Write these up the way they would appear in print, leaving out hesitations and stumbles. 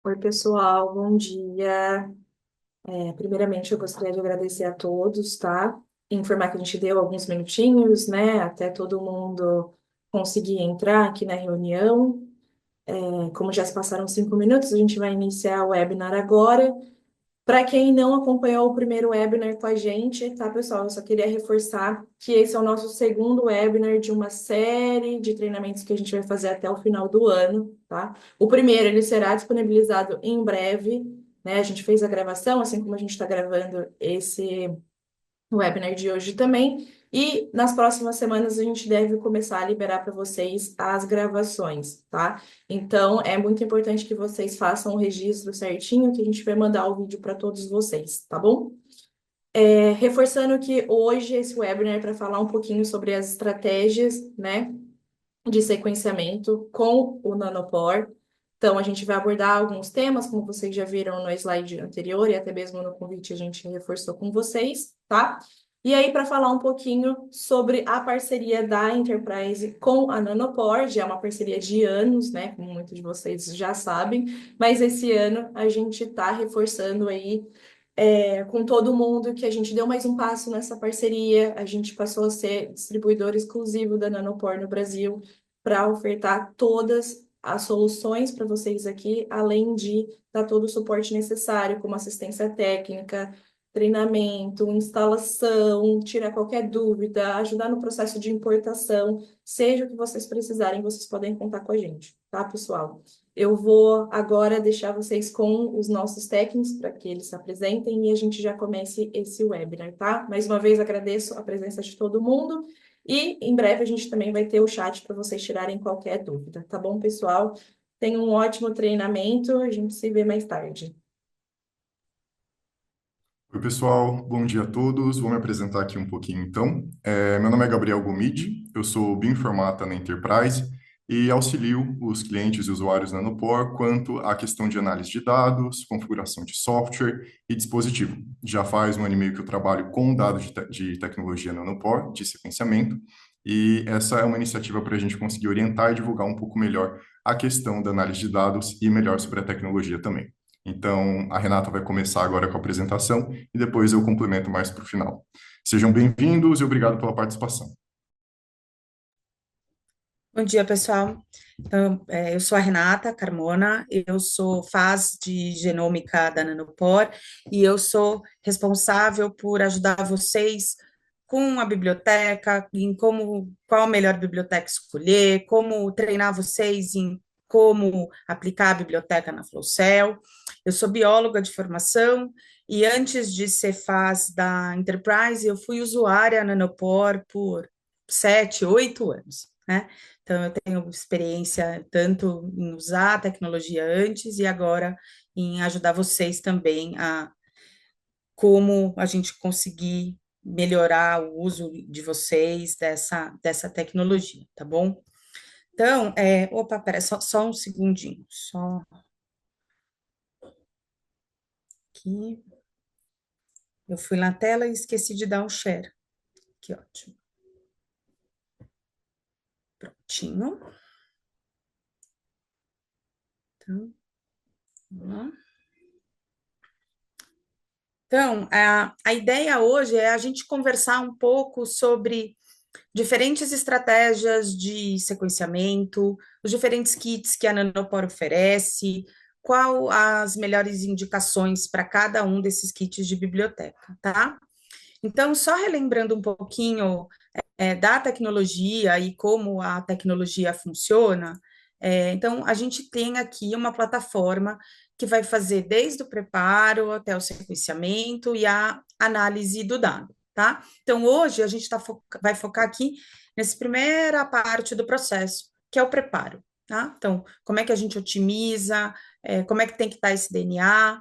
Oi, pessoal, bom dia. Primeiramente, eu gostaria de agradecer a todos, tá? Informar que a gente deu alguns minutinhos, né, até todo mundo conseguir entrar aqui na reunião. Como já se passaram 5 minutos, a gente vai iniciar o webinar agora. Para quem não acompanhou o primeiro webinar com a gente, tá, pessoal? Eu só queria reforçar que esse é o nosso segundo webinar de uma série de treinamentos que a gente vai fazer até o final do ano, tá? O primeiro, ele será disponibilizado em breve, né? A gente fez a gravação, assim como a gente está gravando esse no webinar de hoje também. E nas próximas semanas a gente deve começar a liberar para vocês as gravações, tá? Então é muito importante que vocês façam o registro certinho, que a gente vai mandar o vídeo para todos vocês, tá bom? Reforçando que hoje esse webinar é para falar um pouquinho sobre as estratégias, né, de sequenciamento com o Nanopore. Então, a gente vai abordar alguns temas, como vocês já viram no slide anterior, e até mesmo no convite a gente reforçou com vocês, tá? E aí, para falar um pouquinho sobre a parceria da Enterprise com a Nanopore, já é uma parceria de anos, né? Como muitos de vocês já sabem, mas esse ano a gente está reforçando aí com todo mundo que a gente deu mais um passo nessa parceria, a gente passou a ser distribuidor exclusivo da Nanopore no Brasil para ofertar todas as soluções para vocês aqui, além de dar todo o suporte necessário, como assistência técnica, treinamento, instalação, tirar qualquer dúvida, ajudar no processo de importação, seja o que vocês precisarem, vocês podem contar com a gente, tá, pessoal? Eu vou agora deixar vocês com os nossos técnicos para que eles se apresentem e a gente já comece esse webinar, tá? Mais uma vez agradeço a presença de todo mundo e em breve a gente também vai ter o chat para vocês tirarem qualquer dúvida, tá bom, pessoal? Tenham um ótimo treinamento, a gente se vê mais tarde. Oi, pessoal, bom dia a todos. Vou me apresentar aqui um pouquinho, então. Meu nome é Gabriel Gomide, eu sou bioinformata na Enterprise e auxilio os clientes e usuários da Nanopore quanto à questão de análise de dados, configuração de software e dispositivo. Já faz um ano e meio que eu trabalho com dados de tecnologia Nanopore, de sequenciamento, e essa é uma iniciativa para a gente conseguir orientar e divulgar um pouco melhor a questão da análise de dados e melhor sobre a tecnologia também. Então, a Renata vai começar agora com a apresentação e depois eu complemento mais para o final. Sejam bem-vindos e obrigado pela participação. Bom dia, pessoal. Então, eu sou a Renata Carmona, eu sou FAS de Genômica da Nanopore e eu sou responsável por ajudar vocês com a biblioteca, em qual a melhor biblioteca escolher, como treinar vocês em como aplicar a biblioteca na Flowcell. Eu sou bióloga de formação e antes de ser FAS da Enterprise, eu fui usuária Nanopore por 7, 8 anos, né? Então, eu tenho experiência tanto em usar a tecnologia antes e agora em ajudar vocês também a como a gente conseguir melhorar o uso de vocês dessa tecnologia, tá bom? Então, opa, pera, só um segundinho, só aqui. Eu fui na tela e esqueci de dar um share. Que ótimo. Prontinho. Então, vamos lá. Então, a ideia hoje é a gente conversar um pouco sobre diferentes estratégias de sequenciamento, os diferentes kits que a Nanopore oferece, qual as melhores indicações para cada um desses kits de biblioteca, tá? Então, só relembrando um pouquinho da tecnologia e como a tecnologia funciona, então a gente tem aqui uma plataforma que vai fazer desde o preparo até o sequenciamento e a análise do dado, tá? Então, hoje a gente vai focar aqui nessa primeira parte do processo, que é o preparo, tá? Então, como é que a gente otimiza, como é que tem que estar esse DNA,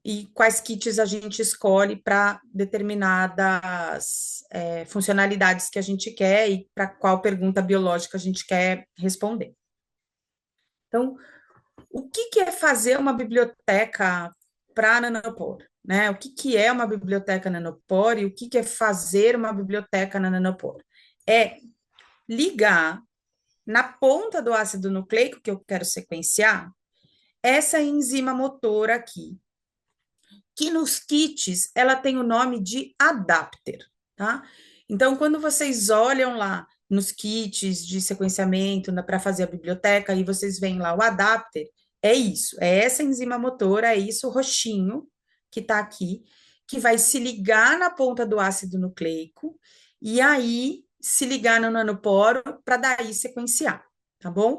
e quais kits a gente escolhe para determinadas funcionalidades que a gente quer e para qual pergunta biológica a gente quer responder. Então, o que é fazer uma biblioteca para Nanopore? Né? O que é uma biblioteca Nanopore e o que é fazer uma biblioteca na Nanopore? É ligar na ponta do ácido nucleico que eu quero sequenciar essa enzima motora aqui, que nos kits ela tem o nome de adapter, tá? Então, quando vocês olham lá nos kits de sequenciamento para fazer a biblioteca, e vocês veem lá o adapter, é isso, é essa enzima motora, é isso, o roxinho que está aqui, que vai se ligar na ponta do ácido nucleico, e aí se ligar no nanoporo para daí sequenciar, tá bom?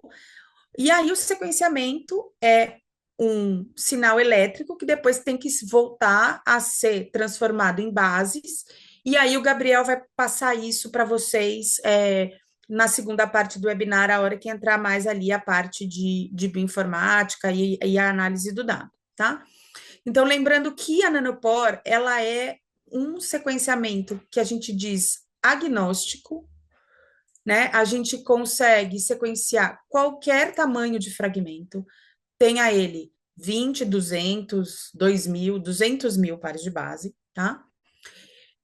E aí o sequenciamento é um sinal elétrico que depois tem que voltar a ser transformado em bases, e aí o Gabriel vai passar isso para vocês na segunda parte do webinar, a hora que entrar mais ali a parte de bioinformática e a análise do dado, tá? Então, lembrando que a Nanopore, ela é um sequenciamento que a gente diz agnóstico, né? A gente consegue sequenciar qualquer tamanho de fragmento, tenha ele 20, 200, 2.000, 200 mil pares de base, tá?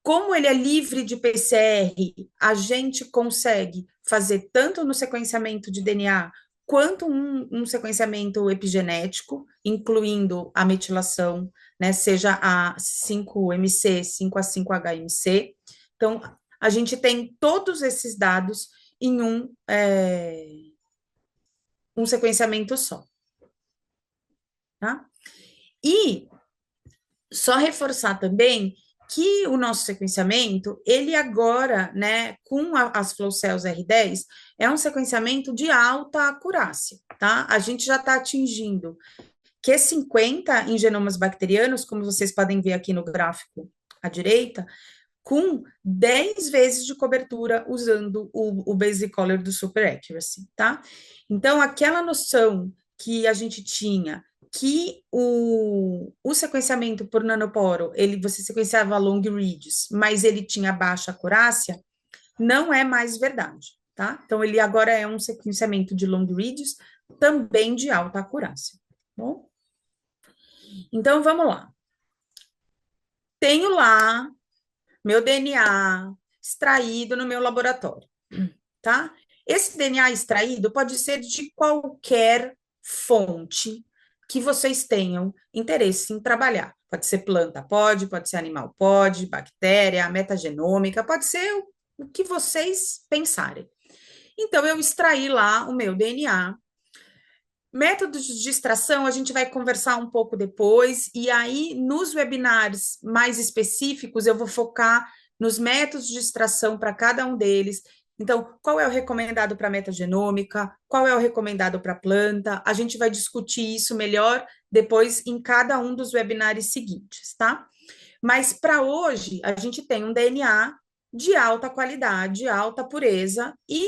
Como ele é livre de PCR, a gente consegue fazer tanto no sequenciamento de DNA quanto um sequenciamento epigenético, incluindo a metilação, né, seja a 5MC, 5A5HMC. Então, a gente tem todos esses dados em um sequenciamento só, tá? E só reforçar também que o nosso sequenciamento, ele agora, né, com as flow cells R10, é um sequenciamento de alta acurácia, tá? A gente já está atingindo Q50 em genomas bacterianos, como vocês podem ver aqui no gráfico à direita, com 10 vezes de cobertura usando o Basic Color do Super Accuracy, tá? Então, aquela noção que a gente tinha que o sequenciamento por nanoporo, você sequenciava long reads, mas ele tinha baixa acurácia, não é mais verdade, tá? Então, ele agora é um sequenciamento de long reads também de alta acurácia, tá bom? Então, vamos lá. Tenho lá meu DNA extraído no meu laboratório, tá? Esse DNA extraído pode ser de qualquer fonte que vocês tenham interesse em trabalhar. Pode ser planta, pode ser animal, pode, bactéria, metagenômica, pode ser o que vocês pensarem. Então, eu extraí lá o meu DNA. Métodos de extração a gente vai conversar um pouco depois, e aí nos webinars mais específicos eu vou focar nos métodos de extração para cada um deles. Então, qual é o recomendado para metagenômica? Qual é o recomendado para planta? A gente vai discutir isso melhor depois em cada um dos webinars seguintes, tá? Mas para hoje, a gente tem um DNA de alta qualidade, alta pureza e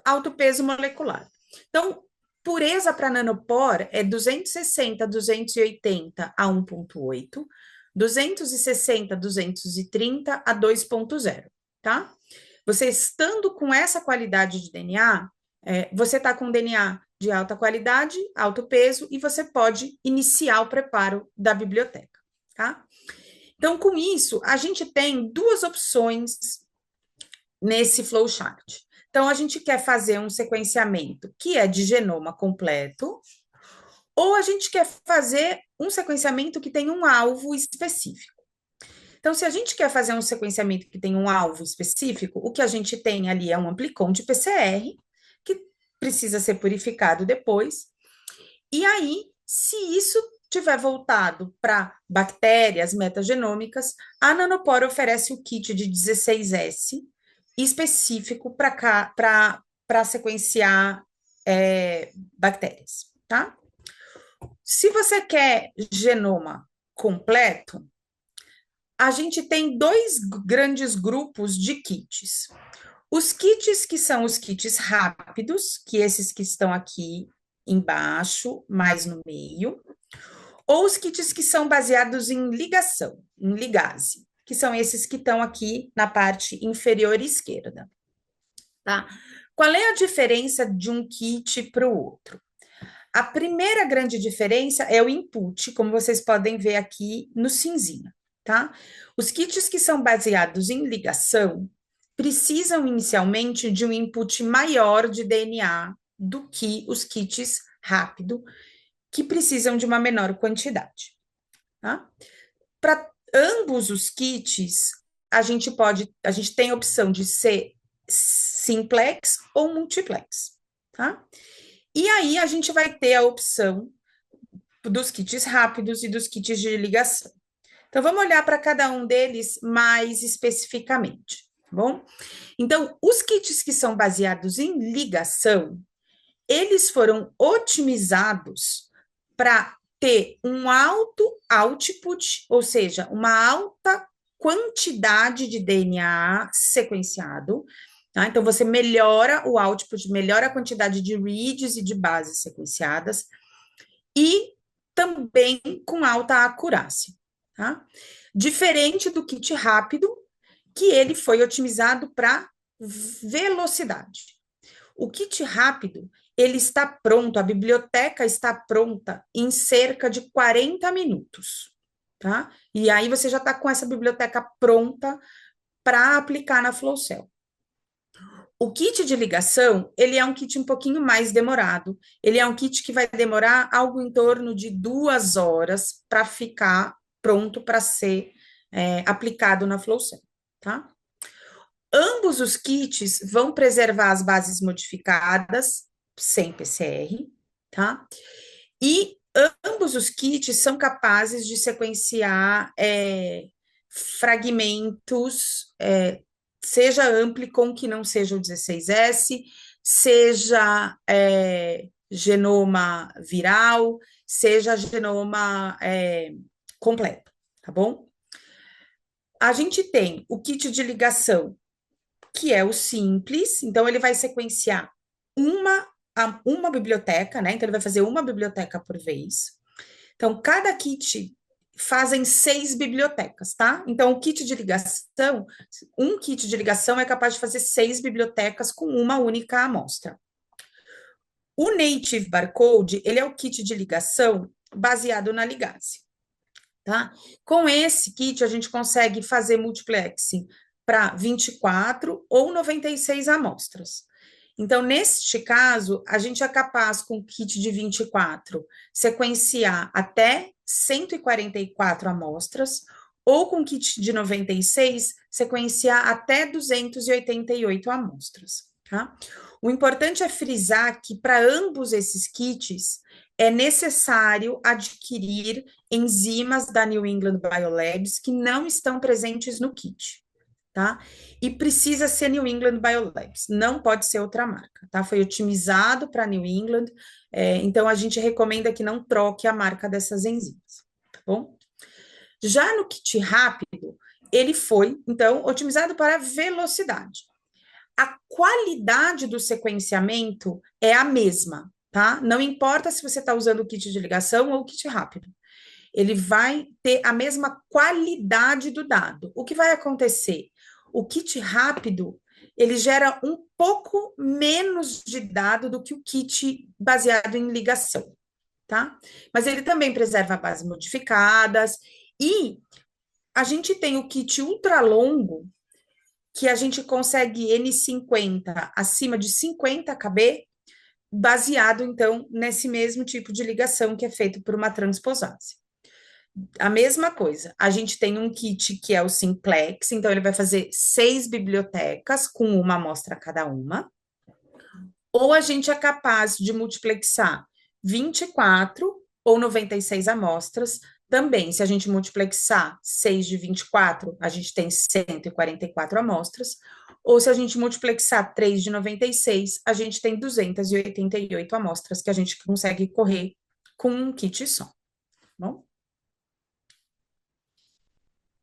alto peso molecular. Então, pureza para nanopor é 260, 280 a 1,8, 260, 230 a 2,0, tá? Você estando com essa qualidade de DNA, você está com DNA de alta qualidade, alto peso, e você pode iniciar o preparo da biblioteca, tá? Então, com isso, a gente tem duas opções nesse flowchart. Então, a gente quer fazer um sequenciamento que é de genoma completo, ou a gente quer fazer um sequenciamento que tem um alvo específico. Então, se a gente quer fazer um sequenciamento que tem um alvo específico, o que a gente tem ali é um amplicon de PCR, que precisa ser purificado depois. E aí, se isso tiver voltado para bactérias metagenômicas, a Nanopore oferece o kit de 16S, específico para sequenciar bactérias, tá? Se você quer genoma completo, a gente tem dois grandes grupos de kits. Os kits que são os kits rápidos, que esses que estão aqui embaixo, mais no meio, ou os kits que são baseados em ligação, em ligase, que são esses que estão aqui na parte inferior esquerda, tá? Qual é a diferença de um kit para o outro? A primeira grande diferença é o input, como vocês podem ver aqui no cinzinha, tá? Os kits que são baseados em ligação precisam inicialmente de um input maior de DNA do que os kits rápido, que precisam de uma menor quantidade, tá? Para ambos os kits, a gente tem a opção de ser simplex ou multiplex, tá? E aí a gente vai ter a opção dos kits rápidos e dos kits de ligação. Então, vamos olhar para cada um deles mais especificamente, tá bom? Então, os kits que são baseados em ligação, eles foram otimizados para ter um alto output, ou seja, uma alta quantidade de DNA sequenciado, tá? Então, você melhora o output, melhora a quantidade de reads e de bases sequenciadas, e também com alta acurácia, tá? Diferente do kit rápido, que ele foi otimizado para velocidade. O kit rápido, ele está pronto, a biblioteca está pronta em cerca de 40 minutos, tá? E aí você já está com essa biblioteca pronta para aplicar na Flowcell. O kit de ligação, ele é um kit um pouquinho mais demorado. Ele é um kit que vai demorar algo em torno de 2 horas para ficar pronto para ser aplicado na Flowcell, tá? Ambos os kits vão preservar as bases modificadas, sem PCR, tá? E ambos os kits são capazes de sequenciar fragmentos, seja amplicon, que não seja o 16S, seja genoma viral, seja genoma completo, tá bom? A gente tem o kit de ligação, que é o simples, então ele vai sequenciar uma biblioteca, né? Então ele vai fazer uma biblioteca por vez. Então, cada kit fazem 6 bibliotecas, tá? Então, o kit de ligação, um kit de ligação é capaz de fazer 6 bibliotecas com uma única amostra. O Native Barcode, ele é o kit de ligação baseado na ligase, tá? Com esse kit, a gente consegue fazer multiplexing para 24 ou 96 amostras. Então, neste caso, a gente é capaz, com o kit de 24, sequenciar até 144 amostras, ou com o kit de 96, sequenciar até 288 amostras, tá? O importante é frisar que, para ambos esses kits, é necessário adquirir enzimas da New England Biolabs que não estão presentes no kit, tá? E precisa ser New England Biolabs, não pode ser outra marca, tá? Foi otimizado para New England, então a gente recomenda que não troque a marca dessas enzimas, tá bom? Já no kit rápido, ele foi, então, otimizado para velocidade. A qualidade do sequenciamento é a mesma, tá? Não importa se você está usando o kit de ligação ou o kit rápido. Ele vai ter a mesma qualidade do dado. O que vai acontecer? O kit rápido, ele gera um pouco menos de dado do que o kit baseado em ligação, tá? Mas ele também preserva bases modificadas e a gente tem o kit ultralongo, que a gente consegue N50 acima de 50 KB, baseado, então, nesse mesmo tipo de ligação que é feito por uma transposase. A mesma coisa, a gente tem um kit que é o simplex, então ele vai fazer 6 bibliotecas com uma amostra cada uma, ou a gente é capaz de multiplexar 24 ou 96 amostras, também, se a gente multiplexar 6 de 24, a gente tem 144 amostras, ou se a gente multiplexar 3 de 96, a gente tem 288 amostras que a gente consegue correr com um kit só, tá bom?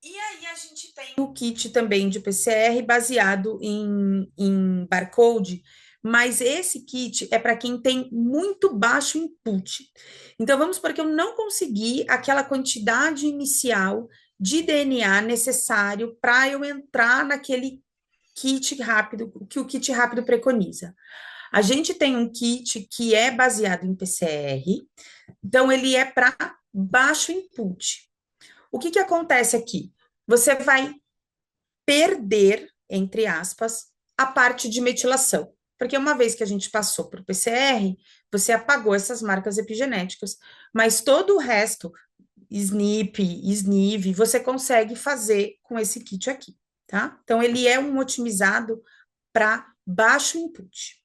E aí a gente tem o kit também de PCR baseado em barcode, mas esse kit é para quem tem muito baixo input. Então, vamos supor que eu não consegui aquela quantidade inicial de DNA necessário para eu entrar naquele kit rápido, que o kit rápido preconiza. A gente tem um kit que é baseado em PCR, então ele é para baixo input. O que acontece aqui? Você vai perder, entre aspas, a parte de metilação. Porque uma vez que a gente passou para o PCR, você apagou essas marcas epigenéticas, mas todo o resto, SNP, SNV, você consegue fazer com esse kit aqui, tá? Então, ele é um otimizado para baixo input.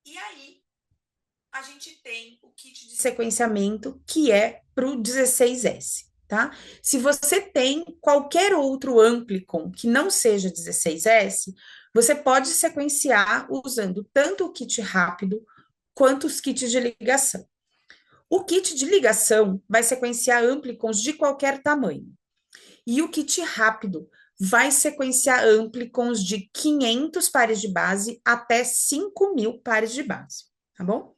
E aí, a gente tem o kit de sequenciamento, que é para o 16S, tá? Se você tem qualquer outro Amplicon que não seja 16S, você pode sequenciar usando tanto o kit rápido quanto os kits de ligação. O kit de ligação vai sequenciar Amplicons de qualquer tamanho. E o kit rápido vai sequenciar Amplicons de 500 pares de base até 5.000 pares de base, tá bom?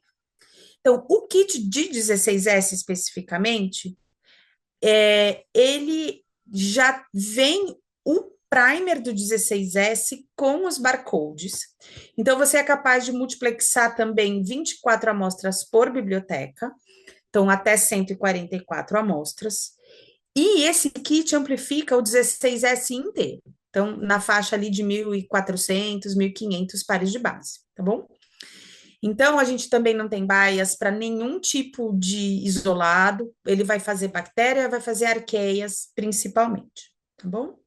Então, o kit de 16S especificamente, ele já vem o primer do 16S com os barcodes. Então, você é capaz de multiplexar também 24 amostras por biblioteca, então até 144 amostras. E esse kit amplifica o 16S inteiro. Então, na faixa ali de 1.400, 1.500 pares de base, tá bom? Então, a gente também não tem bias para nenhum tipo de isolado. Ele vai fazer bactéria, vai fazer arqueias, principalmente, tá bom?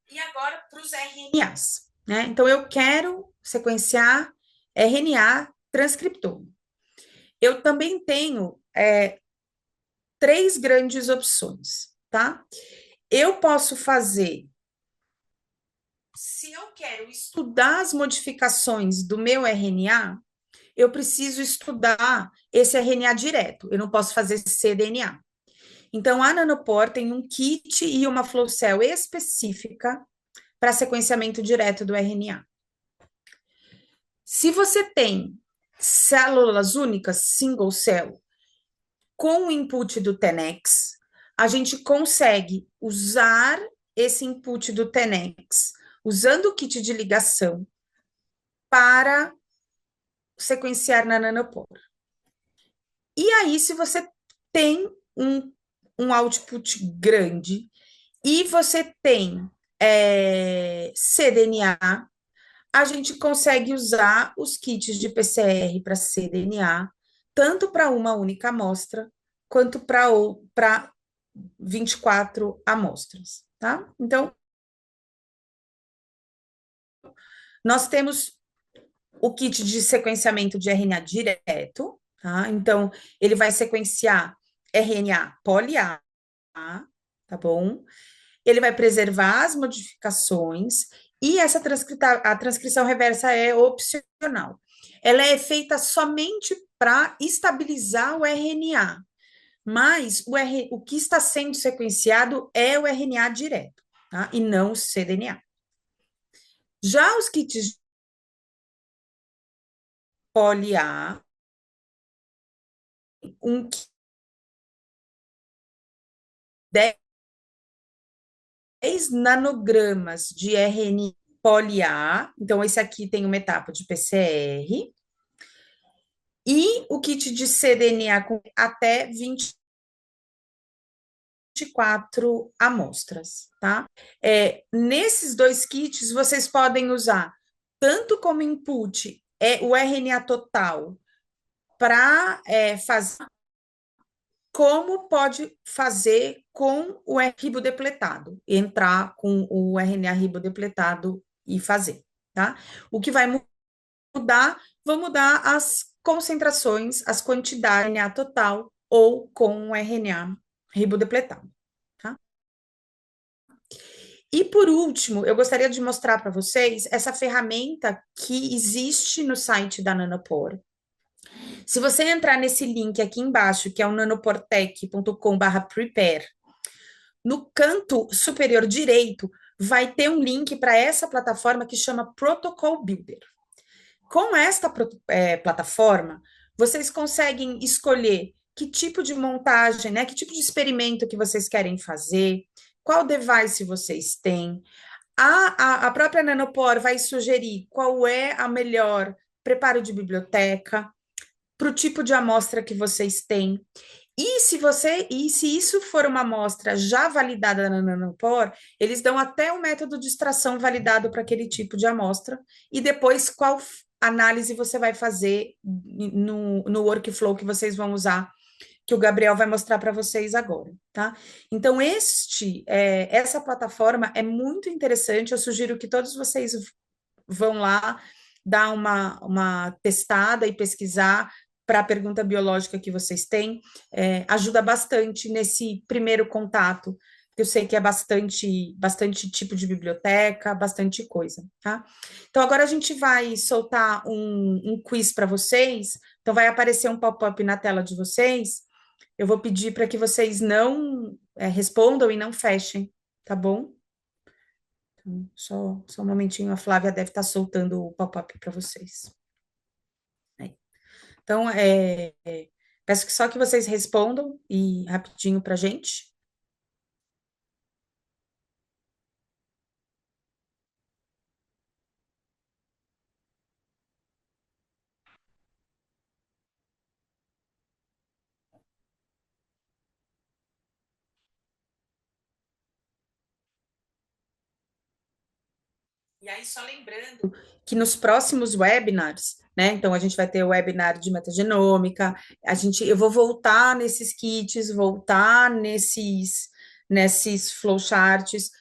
E agora para os RNAs, né? Então, eu quero sequenciar RNA transcriptome. Eu também tenho 3 grandes opções, tá? Eu posso fazer, se eu quero estudar as modificações do meu RNA, eu preciso estudar esse RNA direto, eu não posso fazer cDNA. Então, a Nanopore tem um kit e uma flow cell específica para sequenciamento direto do RNA. Se você tem células únicas, single cell, com o input do 10x, a gente consegue usar esse input do 10x, usando o kit de ligação, para sequenciar na Nanopore. E aí, se você tem um output grande e você tem cDNA, a gente consegue usar os kits de PCR para cDNA, tanto para uma única amostra, quanto para 24 amostras, tá? Então, nós temos o kit de sequenciamento de RNA direto, tá? Então, ele vai sequenciar RNA poli-A, tá bom? Ele vai preservar as modificações e a transcrição reversa é opcional. Ela é feita somente para estabilizar o RNA, mas o que está sendo sequenciado é o RNA direto, tá? E não o cDNA. Já os kits poli-A, um 10 nanogramas de RNA poli-A, então esse aqui tem uma etapa de PCR, e o kit de cDNA com até 24 amostras, tá? Nesses 2 kits, vocês podem usar tanto como input o RNA total para fazer, como pode fazer com o ribodepletado, entrar com o RNA ribodepletado e fazer, tá? O que vai vão mudar as concentrações, as quantidades de RNA total ou com o RNA ribodepletado, tá? E por último, eu gostaria de mostrar para vocês essa ferramenta que existe no site da Nanopore. Se você entrar nesse link aqui embaixo, que é o nanoportec.com/prepare, no canto superior direito vai ter um link para essa plataforma que chama Protocol Builder. Com esta plataforma, vocês conseguem escolher que tipo de montagem, né, que tipo de experimento que vocês querem fazer, qual device vocês têm. A própria Nanopore vai sugerir qual é a melhor preparo de biblioteca para o tipo de amostra que vocês têm. E se isso for uma amostra já validada na Nanopore, eles dão até o método de extração validado para aquele tipo de amostra, e depois qual análise você vai fazer no workflow que vocês vão usar, que o Gabriel vai mostrar para vocês agora, tá? Então, essa plataforma é muito interessante, eu sugiro que todos vocês vão lá dar uma testada e pesquisar para a pergunta biológica que vocês têm, ajuda bastante nesse primeiro contato, que eu sei que é bastante tipo de biblioteca, bastante coisa, tá? Então, agora a gente vai soltar um quiz para vocês, então vai aparecer um pop-up na tela de vocês, eu vou pedir para que vocês não respondam e não fechem, tá bom? Então, só um momentinho, a Flávia deve estar soltando o pop-up para vocês. Então, peço que só que vocês respondam e rapidinho para a gente. E aí, só lembrando que nos próximos webinars, né? Então, a gente vai ter o webinar de metagenômica, eu vou voltar nesses kits, voltar nesses flowcharts,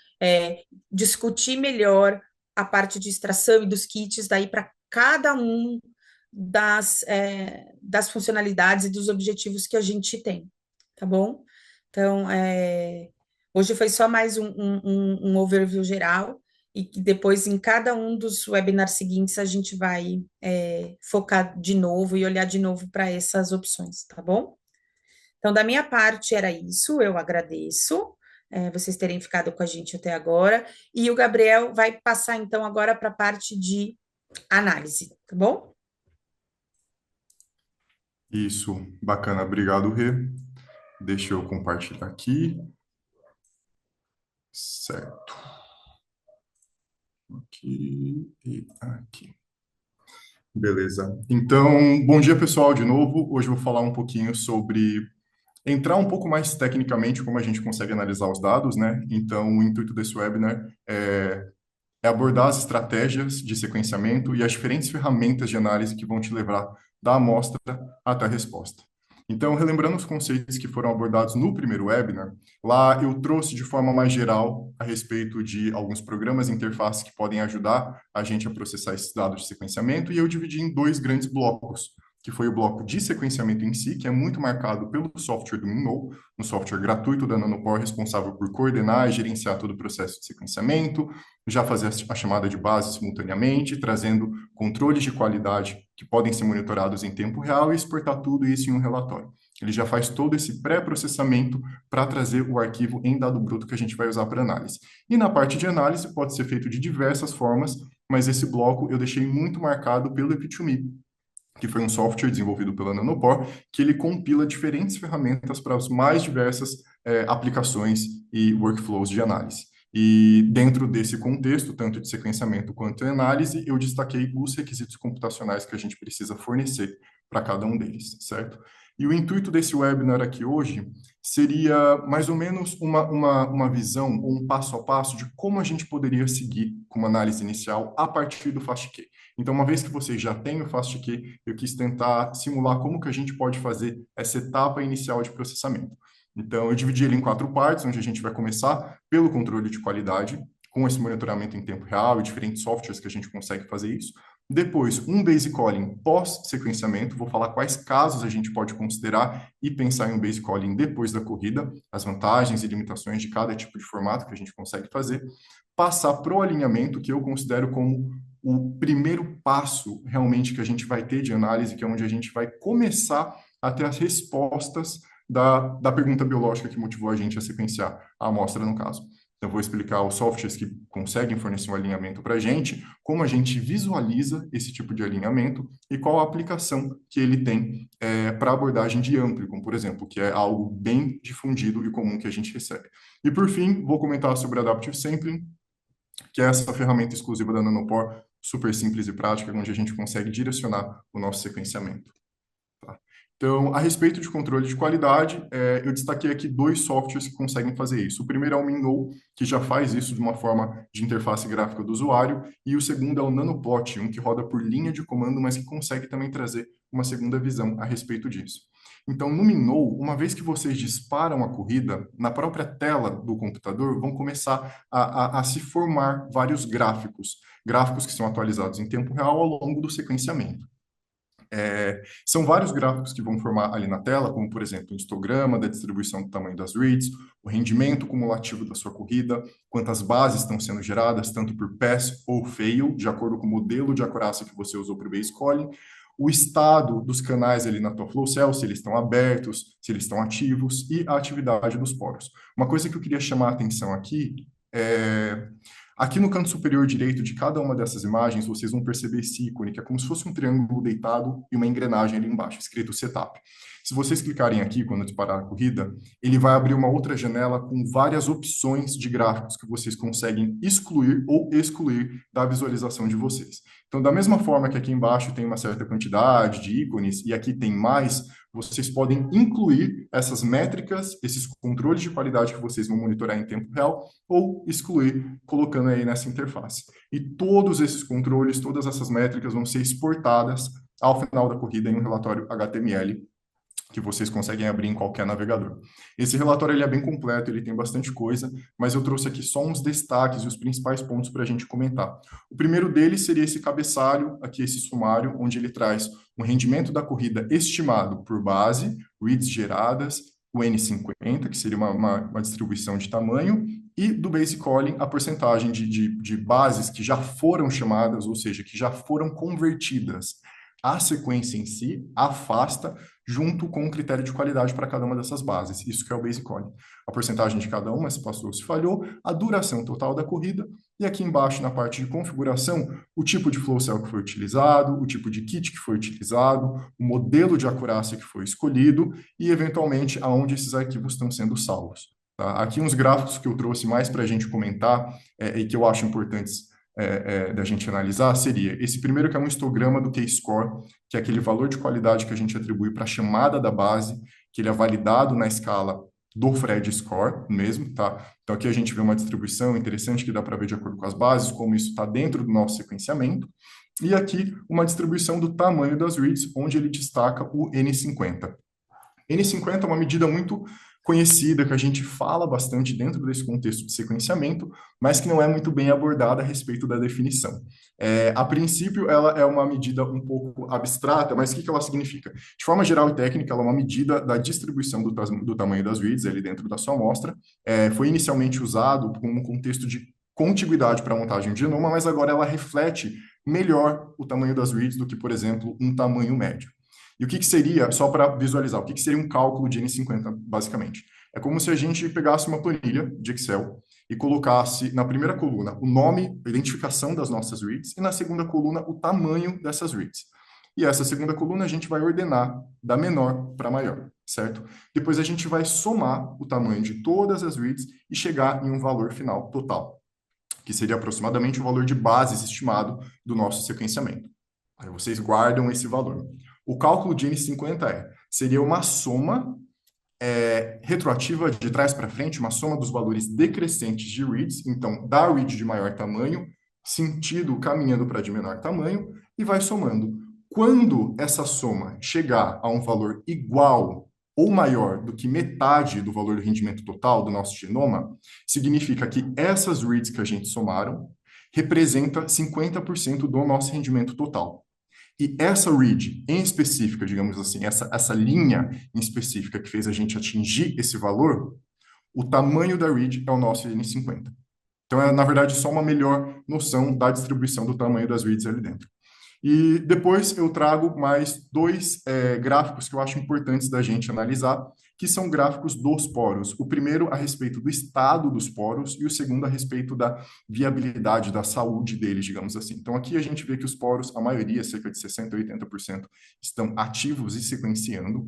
discutir melhor a parte de extração e dos kits, daí para cada um das funcionalidades e dos objetivos que a gente tem, tá bom? Então, hoje foi só mais um overview geral, e que depois em cada um dos webinars seguintes a gente vai focar de novo e olhar de novo para essas opções, tá bom? Então, da minha parte era isso, eu agradeço vocês terem ficado com a gente até agora, e o Gabriel vai passar então agora para a parte de análise, tá bom? Isso, bacana, obrigado, Rê. Deixa eu compartilhar aqui. Certo. Aqui e aqui. Beleza. Então, bom dia, pessoal, de novo. Hoje eu vou falar um pouquinho sobre entrar um pouco mais tecnicamente como a gente consegue analisar os dados, né? Então, o intuito desse webinar é abordar as estratégias de sequenciamento e as diferentes ferramentas de análise que vão te levar da amostra até a resposta. Então, relembrando os conceitos que foram abordados no primeiro webinar, lá eu trouxe de forma mais geral a respeito de alguns programas e interfaces que podem ajudar a gente a processar esses dados de sequenciamento, e eu dividi em dois grandes blocos, que foi o bloco de sequenciamento em si, que é muito marcado pelo software do MinKnow, um software gratuito da Nanopore responsável por coordenar e gerenciar todo o processo de sequenciamento, já fazer a chamada de base simultaneamente, trazendo controles de qualidade que podem ser monitorados em tempo real e exportar tudo isso em um relatório. Ele já faz todo esse pré-processamento para trazer o arquivo em dado bruto que a gente vai usar para análise. E na parte de análise pode ser feito de diversas formas, mas esse bloco eu deixei muito marcado pelo Epitomi, que foi um software desenvolvido pela Nanopore, que ele compila diferentes ferramentas para as mais diversas aplicações e workflows de análise. E dentro desse contexto, tanto de sequenciamento quanto de análise, eu destaquei os requisitos computacionais que a gente precisa fornecer para cada um deles, certo? E o intuito desse webinar aqui hoje seria mais ou menos uma visão, ou um passo a passo de como a gente poderia seguir com uma análise inicial a partir do FastQ. Então, uma vez que vocês já têm o FastQ, eu quis tentar simular como que a gente pode fazer essa etapa inicial de processamento. Então, eu dividi ele em 4 partes, onde a gente vai começar pelo controle de qualidade, com esse monitoramento em tempo real e diferentes softwares que a gente consegue fazer isso. Depois, um basic calling pós-sequenciamento, vou falar quais casos a gente pode considerar e pensar em um basic calling depois da corrida, as vantagens e limitações de cada tipo de formato que a gente consegue fazer. Passar para o alinhamento, que eu considero como o primeiro passo realmente que a gente vai ter de análise, que é onde a gente vai começar a ter as respostas da pergunta biológica que motivou a gente a sequenciar a amostra, no caso. Então, eu vou explicar os softwares que conseguem fornecer um alinhamento para a gente, como a gente visualiza esse tipo de alinhamento e qual a aplicação que ele tem para abordagem de Amplicon, por exemplo, que é algo bem difundido e comum que a gente recebe. E, por fim, vou comentar sobre Adaptive Sampling, que é essa ferramenta exclusiva da Nanopore, super simples e prática, onde a gente consegue direcionar o nosso sequenciamento. Tá? Então, a respeito de controle de qualidade, eu destaquei aqui dois softwares que conseguem fazer isso. O primeiro é o Minnow, que já faz isso de uma forma de interface gráfica do usuário, e o segundo é o Nanoplot, um que roda por linha de comando, mas que consegue também trazer uma segunda visão a respeito disso. Então, no Minnow, uma vez que vocês disparam a corrida, na própria tela do computador vão começar a se formar vários gráficos que são atualizados em tempo real ao longo do sequenciamento. São vários gráficos que vão formar ali na tela, como, por exemplo, o histograma da distribuição do tamanho das reads, o rendimento cumulativo da sua corrida, quantas bases estão sendo geradas, tanto por pass ou fail, de acordo com o modelo de acurácia que você usou para o base calling, o estado dos canais ali na tua flow cell, se eles estão abertos, se eles estão ativos, e a atividade dos poros. Uma coisa que eu queria chamar a atenção aqui é... Aqui no canto superior direito de cada uma dessas imagens, vocês vão perceber esse ícone, que é como se fosse um triângulo deitado e uma engrenagem ali embaixo, escrito Setup. Se vocês clicarem aqui, quando disparar a corrida, ele vai abrir uma outra janela com várias opções de gráficos que vocês conseguem excluir ou excluir da visualização de vocês. Então, da mesma forma que aqui embaixo tem uma certa quantidade de ícones e aqui tem mais, vocês podem incluir essas métricas, esses controles de qualidade que vocês vão monitorar em tempo real, ou excluir, colocando aí nessa interface. E todos esses controles, todas essas métricas vão ser exportadas ao final da corrida em um relatório HTML que vocês conseguem abrir em qualquer navegador. Esse relatório ele é bem completo, ele tem bastante coisa, mas eu trouxe aqui só uns destaques e os principais pontos para a gente comentar. O primeiro deles seria esse cabeçalho, aqui esse sumário, onde ele traz o rendimento da corrida estimado por base, reads geradas, o N50, que seria uma distribuição de tamanho, e do base calling, a porcentagem de bases que já foram chamadas, ou seja, que já foram convertidas. A sequência em si afasta junto com o critério de qualidade para cada uma dessas bases. Isso que é o base calling. A porcentagem de cada uma, se passou, se falhou, a duração total da corrida, e aqui embaixo, na parte de configuração, o tipo de flow cell que foi utilizado, o tipo de kit que foi utilizado, o modelo de acurácia que foi escolhido e, eventualmente, aonde esses arquivos estão sendo salvos. Tá? Aqui uns gráficos que eu trouxe mais para a gente comentar e que eu acho importantes da gente analisar seria esse primeiro, que é um histograma do K-score, que é aquele valor de qualidade que a gente atribui para a chamada da base, que ele é validado na escala do Phred Score mesmo, tá? Então aqui a gente vê uma distribuição interessante que dá para ver de acordo com as bases, como isso está dentro do nosso sequenciamento. E aqui uma distribuição do tamanho das reads, onde ele destaca o N50. N50 é uma medida muito conhecida, que a gente fala bastante dentro desse contexto de sequenciamento, mas que não é muito bem abordada a respeito da definição. A princípio, ela é uma medida um pouco abstrata, mas o que ela significa? De forma geral e técnica, ela é uma medida da distribuição do tamanho das reads ali dentro da sua amostra. Foi inicialmente usado como um contexto de contiguidade para a montagem de genoma, mas agora ela reflete melhor o tamanho das reads do que, por exemplo, um tamanho médio. E o que seria, só para visualizar, o que seria um cálculo de N50, basicamente? É como se a gente pegasse uma planilha de Excel e colocasse na primeira coluna o nome, a identificação das nossas reads, e na segunda coluna o tamanho dessas reads. E essa segunda coluna a gente vai ordenar da menor para maior, certo? Depois a gente vai somar o tamanho de todas as reads e chegar em um valor final total, que seria aproximadamente o valor de bases estimado do nosso sequenciamento. Aí vocês guardam esse valor. O cálculo de N50 seria uma soma retroativa de trás para frente, uma soma dos valores decrescentes de reads, então da read de maior tamanho, sentido caminhando para de menor tamanho, e vai somando. Quando essa soma chegar a um valor igual ou maior do que metade do valor do rendimento total do nosso genoma, significa que essas reads que a gente somaram representa 50% do nosso rendimento total. E essa read em específica, digamos assim, essa linha em específica que fez a gente atingir esse valor, o tamanho da read é o nosso N50. Então, na verdade, só uma melhor noção da distribuição do tamanho das reads ali dentro. E depois eu trago mais dois gráficos que eu acho importantes da gente analisar, que são gráficos dos poros. O primeiro a respeito do estado dos poros e o segundo a respeito da viabilidade, da saúde deles, digamos assim. Então aqui a gente vê que os poros, a maioria, cerca de 60% a 80%, estão ativos e sequenciando,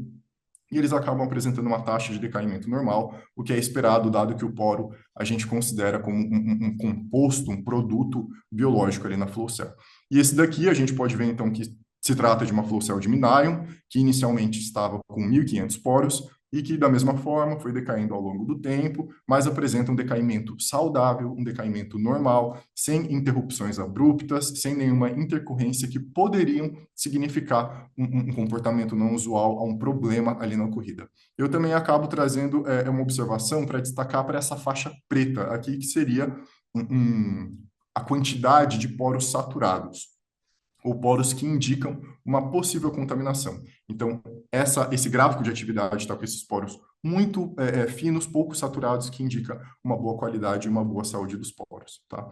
e eles acabam apresentando uma taxa de decaimento normal, o que é esperado, dado que o poro a gente considera como um composto, um produto biológico ali na flow cell. E esse daqui a gente pode ver, então, que Se trata de uma flow cell de Minarium, que inicialmente estava com 1.500 poros e que, da mesma forma, foi decaindo ao longo do tempo, mas apresenta um decaimento saudável, um decaimento normal, sem interrupções abruptas, sem nenhuma intercorrência que poderiam significar um comportamento não usual, a um problema ali na corrida. Eu também acabo trazendo uma observação para destacar para essa faixa preta aqui, que seria a quantidade de poros saturados ou poros que indicam uma possível contaminação. Então, esse gráfico de atividade está com esses poros muito finos, pouco saturados, que indica uma boa qualidade e uma boa saúde dos poros, tá?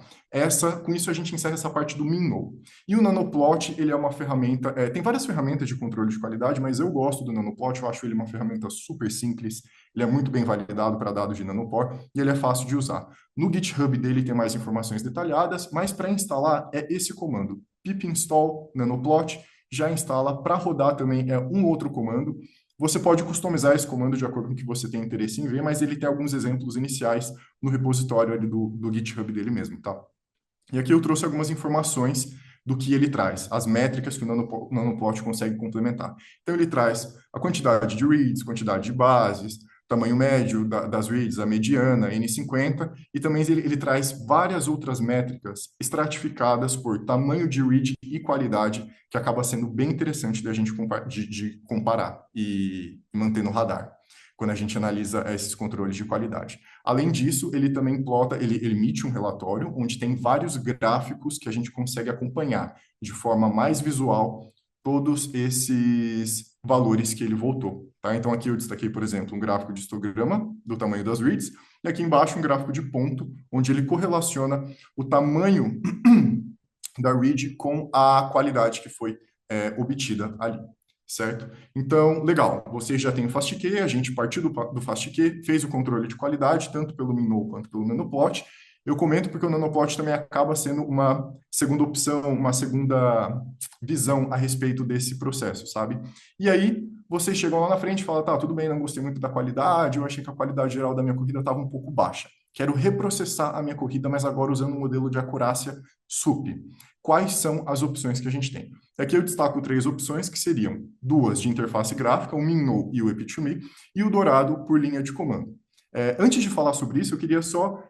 Com isso a gente encerra essa parte do MinKnow. E o Nanoplot, ele é uma ferramenta, tem várias ferramentas de controle de qualidade, mas eu gosto do Nanoplot, eu acho ele uma ferramenta super simples, ele é muito bem validado para dados de nanopore e ele é fácil de usar. No GitHub dele tem mais informações detalhadas, mas para instalar é esse comando, pip install nanoplot, já instala. Para rodar também é um outro comando. Você pode customizar esse comando de acordo com o que você tem interesse em ver, mas ele tem alguns exemplos iniciais no repositório ali do GitHub dele mesmo, tá? E aqui eu trouxe algumas informações do que ele traz, as métricas que o Nanoplot consegue complementar. Então, ele traz a quantidade de reads, quantidade de bases, tamanho médio das reads, a mediana, N50, e também ele traz várias outras métricas estratificadas por tamanho de read e qualidade, que acaba sendo bem interessante da gente de comparar e manter no radar, quando a gente analisa esses controles de qualidade. Além disso, ele também ele emite um relatório onde tem vários gráficos que a gente consegue acompanhar de forma mais visual todos esses valores que ele voltou, tá? Então aqui eu destaquei, por exemplo, um gráfico de histograma do tamanho das reads, e aqui embaixo um gráfico de ponto, onde ele correlaciona o tamanho da read com a qualidade que foi obtida ali, certo? Então, legal, vocês já têm o FastQ, a gente partiu do FastQ, fez o controle de qualidade, tanto pelo MinKnow quanto pelo Nanoplot. Eu comento porque o Nanoplot também acaba sendo uma segunda opção, uma segunda visão a respeito desse processo, sabe? E aí, vocês chegam lá na frente e falam, tá, tudo bem, não gostei muito da qualidade, eu achei que a qualidade geral da minha corrida estava um pouco baixa. Quero reprocessar a minha corrida, mas agora usando um modelo de acurácia SUP. Quais são as opções que a gente tem? Aqui eu destaco 3 opções, que seriam 2 de interface gráfica, o MinKnow e o Epitomi, e o Dourado por linha de comando. Antes de falar sobre isso, eu queria só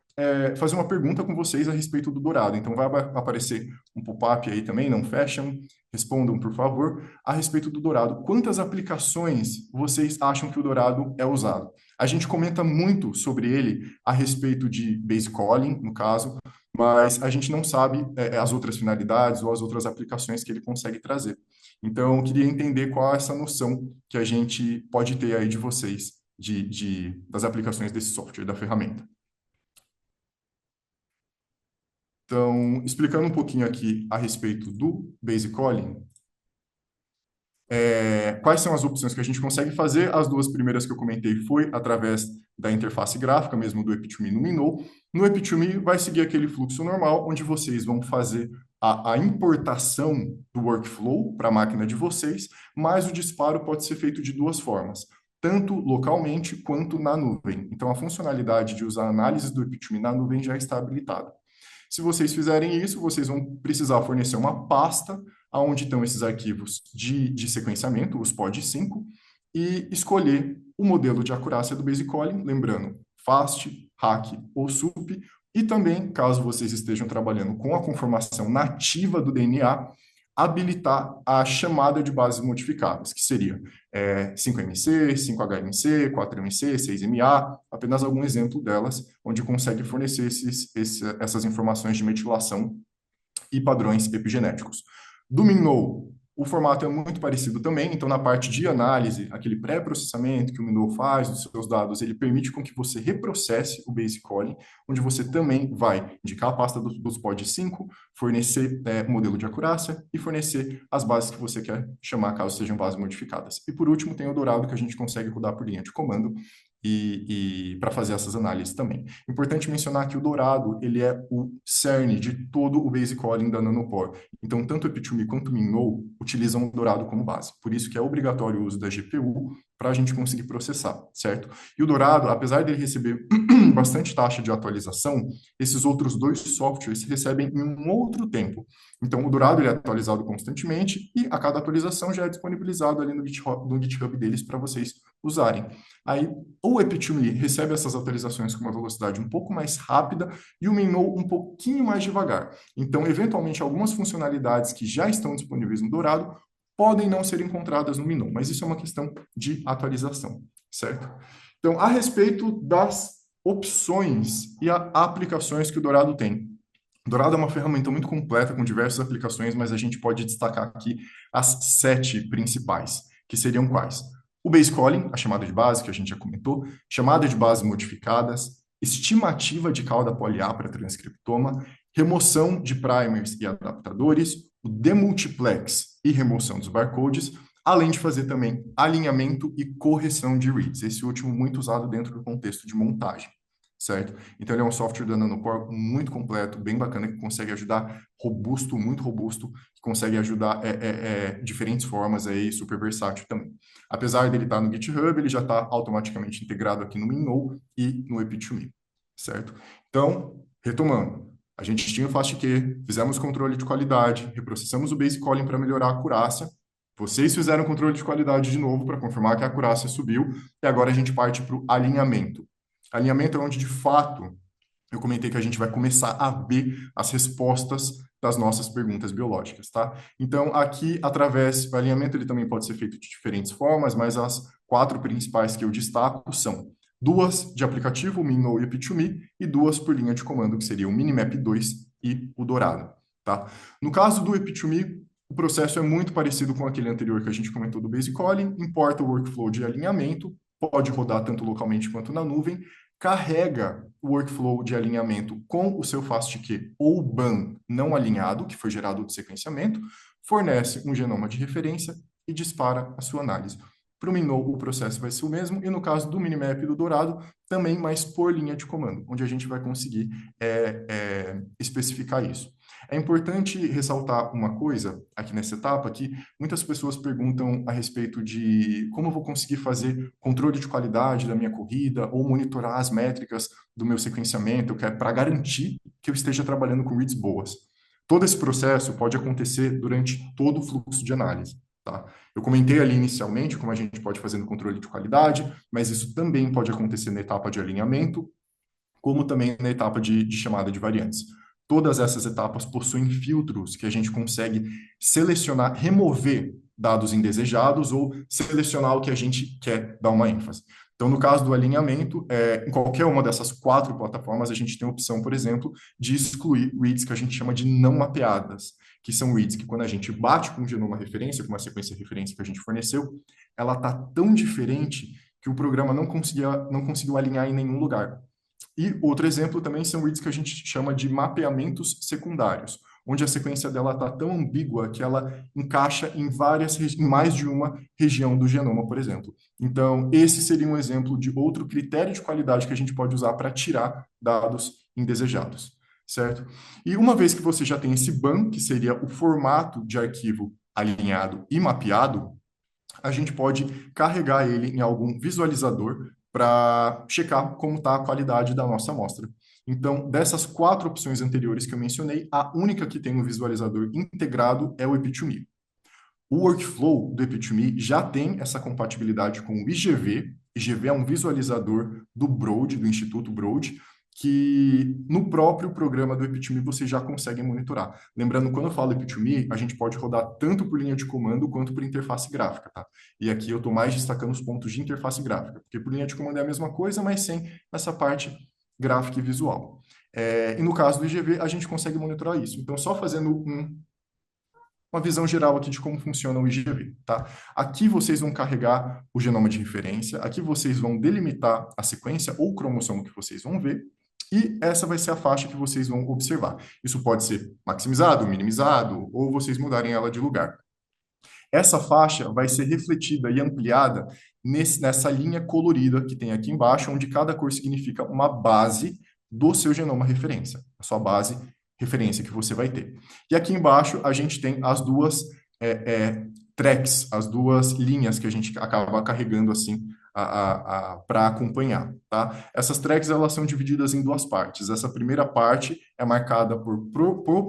fazer uma pergunta com vocês a respeito do Dourado. Então, vai aparecer um pop-up aí também, não fecham, respondam, por favor, a respeito do Dourado. Quantas aplicações vocês acham que o Dourado é usado? A gente comenta muito sobre ele a respeito de base calling, no caso, mas a gente não sabe as outras finalidades ou as outras aplicações que ele consegue trazer. Então, eu queria entender qual é essa noção que a gente pode ter aí de vocês, das aplicações desse software, da ferramenta. Então, explicando um pouquinho aqui a respeito do Basic Calling, quais são as opções que a gente consegue fazer? As 2 primeiras que eu comentei foi através da interface gráfica, mesmo do Epitomi no MinKnow. No Epitomi vai seguir aquele fluxo normal, onde vocês vão fazer a importação do workflow para a máquina de vocês, mas o disparo pode ser feito de 2 formas, tanto localmente quanto na nuvem. Então, a funcionalidade de usar análises do Epitomi na nuvem já está habilitada. Se vocês fizerem isso, vocês vão precisar fornecer uma pasta onde estão esses arquivos de sequenciamento, os POD5, e escolher o modelo de acurácia do Basic Calling, lembrando, FAST, RAC ou SUP, e também, caso vocês estejam trabalhando com a conformação nativa do DNA, habilitar a chamada de bases modificadas, que seria 5MC, 5HMC, 4MC, 6MA, apenas algum exemplo delas, onde consegue fornecer essas informações de metilação e padrões epigenéticos. Do MinKnow, o formato é muito parecido também, então na parte de análise, aquele pré-processamento que o MinKnow faz dos seus dados, ele permite com que você reprocesse o Basic Calling, onde você também vai indicar a pasta dos POD5, fornecer o modelo de acurácia e fornecer as bases que você quer chamar, caso sejam bases modificadas. E por último, tem o Dourado, que a gente consegue rodar por linha de comando, e para fazer essas análises também. Importante mencionar que o Dourado, ele é o cerne de todo o Basic Calling da Nanopore. Então, tanto o Epitomi quanto o MinKnow utilizam o Dourado como base. Por isso que é obrigatório o uso da GPU para a gente conseguir processar, certo? E o Dourado, apesar dele receber bastante taxa de atualização, esses outros dois softwares recebem em um outro tempo. Então, o Dourado ele é atualizado constantemente e a cada atualização já é disponibilizado ali no GitHub deles para vocês usarem. Aí, o Epitome recebe essas atualizações com uma velocidade um pouco mais rápida e o Minnow um pouquinho mais devagar. Então, eventualmente, algumas funcionalidades que já estão disponíveis no Dourado podem não ser encontradas no Minnow, mas isso é uma questão de atualização, certo? Então, a respeito das opções e aplicações que o Dourado tem. O Dourado é uma ferramenta muito completa, com diversas aplicações, mas a gente pode destacar aqui as 7 principais, que seriam quais? O base calling, a chamada de base, que a gente já comentou, chamada de base modificadas, estimativa de cauda poly-A para transcriptoma, remoção de primers e adaptadores, o demultiplex e remoção dos barcodes, além de fazer também alinhamento e correção de reads. Esse último muito usado dentro do contexto de montagem, certo? Então, ele é um software da Nanopore muito completo, bem bacana, que consegue ajudar robusto, muito robusto, que consegue ajudar diferentes formas aí, super versátil também. Apesar dele estar no GitHub, ele já está automaticamente integrado aqui no Minnow e no Epitome, certo? Então, retomando, a gente tinha o FastQ, fizemos controle de qualidade, reprocessamos o base calling para melhorar a acurácia, vocês fizeram controle de qualidade de novo para confirmar que a acurácia subiu, e agora a gente parte para o alinhamento. Alinhamento é onde, de fato, eu comentei que a gente vai começar a ver as respostas das nossas perguntas biológicas, tá? Então, aqui, o alinhamento ele também pode ser feito de diferentes formas, mas as 4 principais que eu destaco são 2 de aplicativo, o Minnow e o Epitome, e 2 por linha de comando, que seria o Minimap 2 e o Dourado, tá? No caso do Epitome, o processo é muito parecido com aquele anterior que a gente comentou do Base Calling, importa o workflow de alinhamento, pode rodar tanto localmente quanto na nuvem, carrega o workflow de alinhamento com o seu FastQ ou BAN não alinhado, que foi gerado do sequenciamento, fornece um genoma de referência e dispara a sua análise. Para o Minnow, o processo vai ser o mesmo, e no caso do Minimap e do Dourado, também, mas por linha de comando, onde a gente vai conseguir especificar isso. É importante ressaltar uma coisa aqui nessa etapa, que muitas pessoas perguntam a respeito de como eu vou conseguir fazer controle de qualidade da minha corrida ou monitorar as métricas do meu sequenciamento, que é para garantir que eu esteja trabalhando com reads boas. Todo esse processo pode acontecer durante todo o fluxo de análise, tá? Eu comentei ali inicialmente como a gente pode fazer no controle de qualidade, mas isso também pode acontecer na etapa de alinhamento, como também na etapa de chamada de variantes. Todas essas etapas possuem filtros que a gente consegue selecionar, remover dados indesejados ou selecionar o que a gente quer dar uma ênfase. Então, no caso do alinhamento, em qualquer uma dessas 4 plataformas, a gente tem a opção, por exemplo, de excluir reads que a gente chama de não mapeadas, que são reads que quando a gente bate com um genoma referência, com uma sequência de referência que a gente forneceu, ela está tão diferente que o programa não conseguiu alinhar em nenhum lugar. E outro exemplo também são reads que a gente chama de mapeamentos secundários, onde a sequência dela está tão ambígua que ela encaixa em mais de uma região do genoma, por exemplo. Então, esse seria um exemplo de outro critério de qualidade que a gente pode usar para tirar dados indesejados, certo? E uma vez que você já tem esse BAN, que seria o formato de arquivo alinhado e mapeado, a gente pode carregar ele em algum visualizador para checar como está a qualidade da nossa amostra. Então, dessas 4 opções anteriores que eu mencionei, a única que tem um visualizador integrado é o Epitome. O workflow do Epitome já tem essa compatibilidade com o IGV. IGV é um visualizador do Broad, do Instituto Broad, que no próprio programa do Epitome você já consegue monitorar. Lembrando, quando eu falo Epitome, a gente pode rodar tanto por linha de comando quanto por interface gráfica, tá? E aqui eu estou mais destacando os pontos de interface gráfica, porque por linha de comando é a mesma coisa, mas sem essa parte gráfica e visual. E no caso do IGV, a gente consegue monitorar isso. Então, só fazendo uma visão geral aqui de como funciona o IGV, tá? Aqui vocês vão carregar o genoma de referência, aqui vocês vão delimitar a sequência ou cromossomo que vocês vão ver, e essa vai ser a faixa que vocês vão observar. Isso pode ser maximizado, minimizado, ou vocês mudarem ela de lugar. Essa faixa vai ser refletida e ampliada nessa linha colorida que tem aqui embaixo, onde cada cor significa uma base do seu genoma referência, a sua base referência que você vai ter. E aqui embaixo a gente tem as duas tracks, as duas linhas que a gente acaba carregando assim para acompanhar, tá? Essas tracks, elas são divididas em duas partes. Essa primeira parte é marcada por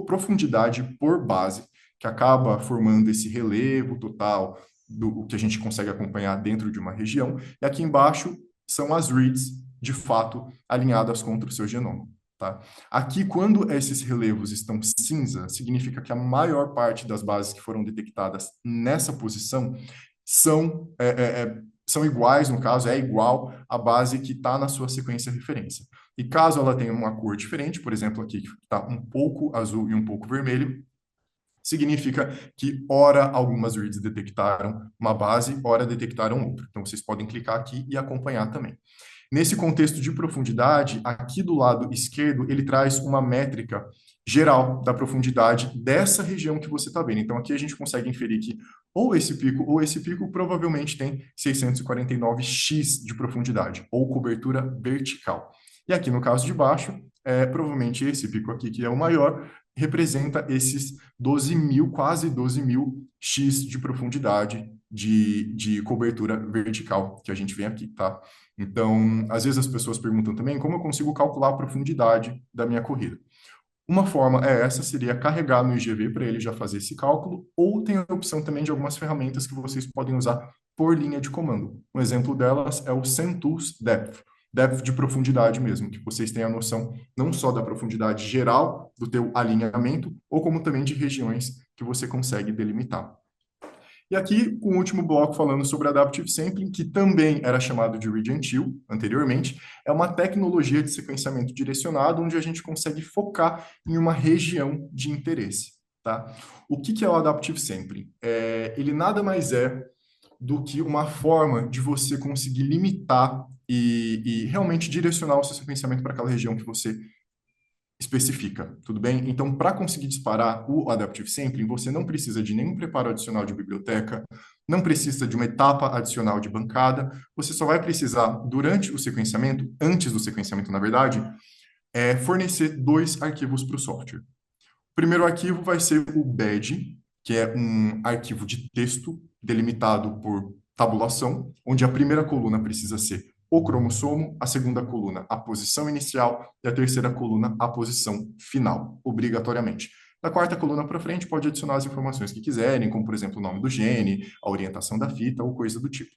profundidade por base, que acaba formando esse relevo total do que a gente consegue acompanhar dentro de uma região. E aqui embaixo são as reads, de fato, alinhadas contra o seu genoma, tá? Aqui, quando esses relevos estão cinza, significa que a maior parte das bases que foram detectadas nessa posição são, são iguais, no caso, é igual à base que está na sua sequência referência. E caso ela tenha uma cor diferente, por exemplo, aqui que está um pouco azul e um pouco vermelho, significa que, ora, algumas reads detectaram uma base, ora detectaram outra. Então, vocês podem clicar aqui e acompanhar também. Nesse contexto de profundidade, aqui do lado esquerdo, ele traz uma métrica geral da profundidade dessa região que você está vendo. Então, aqui a gente consegue inferir que ou esse pico provavelmente tem 649x de profundidade, ou cobertura vertical. E aqui no caso de baixo, provavelmente esse pico aqui, que é o maior, representa esses 12.000, quase 12.000 x de profundidade de cobertura vertical que a gente vê aqui, tá? Então, às vezes as pessoas perguntam também como eu consigo calcular a profundidade da minha corrida. Uma forma seria carregar no IGV para ele já fazer esse cálculo, ou tem a opção também de algumas ferramentas que vocês podem usar por linha de comando. Um exemplo delas é o CentOOLS Depth, depth de profundidade mesmo, que vocês tenham a noção não só da profundidade geral do teu alinhamento, ou como também de regiões que você consegue delimitar. E aqui, com o último bloco falando sobre Adaptive Sampling, que também era chamado de Regentil anteriormente, é uma tecnologia de sequenciamento direcionado onde a gente consegue focar em uma região de interesse, tá? O que é o Adaptive Sampling? Ele nada mais é do que uma forma de você conseguir limitar e realmente direcionar o seu sequenciamento para aquela região que você especifica, tudo bem? Então, para conseguir disparar o Adaptive Sampling, você não precisa de nenhum preparo adicional de biblioteca, não precisa de uma etapa adicional de bancada, você só vai precisar, durante o sequenciamento, antes do sequenciamento, na verdade, fornecer dois arquivos para o software. O primeiro arquivo vai ser o BED, que é um arquivo de texto delimitado por tabulação, onde a primeira coluna precisa ser o cromossomo, a segunda coluna a posição inicial e a terceira coluna a posição final, obrigatoriamente. Da quarta coluna para frente, pode adicionar as informações que quiserem, como, por exemplo, o nome do gene, a orientação da fita ou coisa do tipo.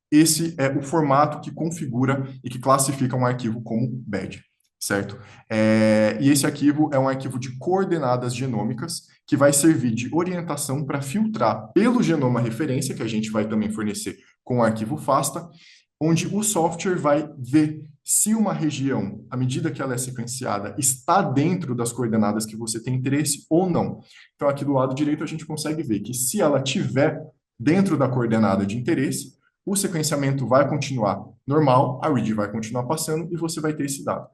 Esse é o formato que configura e que classifica um arquivo como BED, certo? E esse arquivo é um arquivo de coordenadas genômicas que vai servir de orientação para filtrar pelo genoma referência, que a gente vai também fornecer com o arquivo FASTA, onde o software vai ver se uma região, à medida que ela é sequenciada, está dentro das coordenadas que você tem interesse ou não. Então, aqui do lado direito, a gente consegue ver que se ela tiver dentro da coordenada de interesse, o sequenciamento vai continuar normal, a read vai continuar passando e você vai ter esse dado.